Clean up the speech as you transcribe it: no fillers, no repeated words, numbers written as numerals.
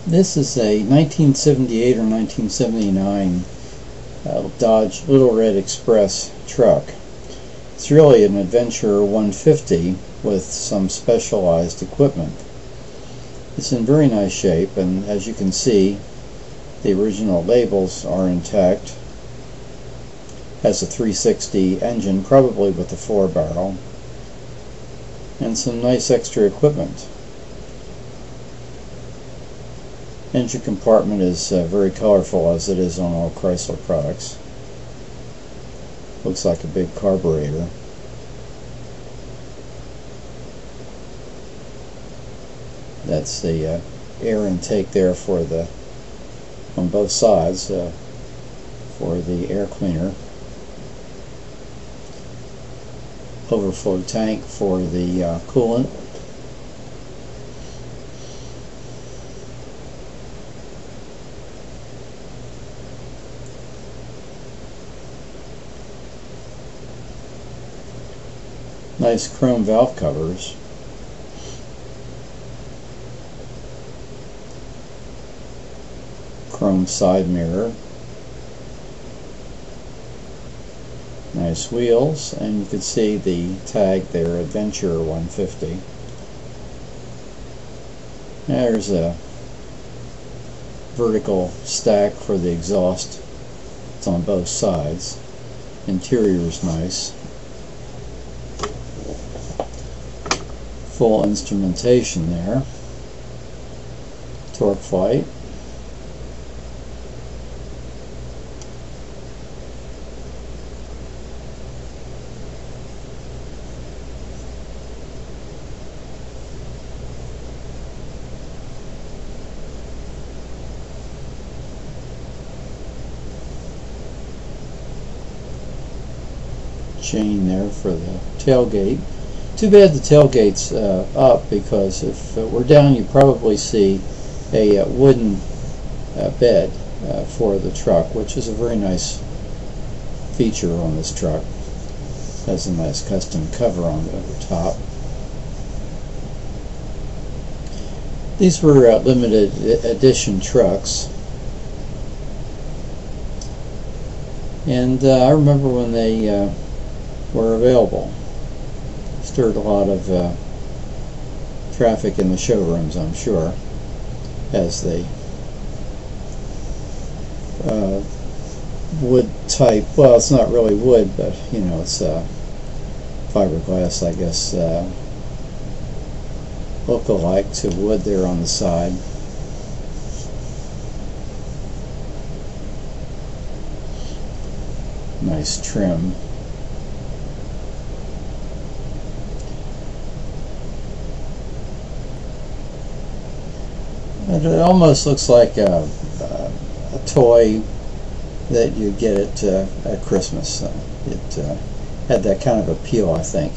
This is a 1978 or 1979 Dodge Little Red Express truck. It's really an Adventure 150 with some specialized equipment. It's in very nice shape, and as you can see, the original labels are intact. Has a 360 engine, probably with a 4-barrel, and some nice extra equipment. Engine compartment is very colorful, as it is on all Chrysler products. Looks like a big carburetor. That's the air intake there for the on both sides for the air cleaner. Overflow tank for the coolant. Nice chrome valve covers. Chrome side mirror. Nice wheels, and you can see the tag there, Adventure 150. There's a vertical stack for the exhaust. It's on both sides. Interior is nice. Full instrumentation there. Torque light. Chain there for the tailgate. Too bad the tailgate's up, because if it were down, you'd probably see a wooden bed for the truck, which is a very nice feature on this truck. Has a nice custom cover on the top. These were limited edition trucks, and I remember when they were available. Stirred a lot of traffic in the showrooms, I'm sure, as the wood type, well, it's not really wood, but you know, it's fiberglass, I guess, look-alike to wood there on the side. Nice trim. It almost looks like a toy that you get at Christmas. It had that kind of appeal, I think.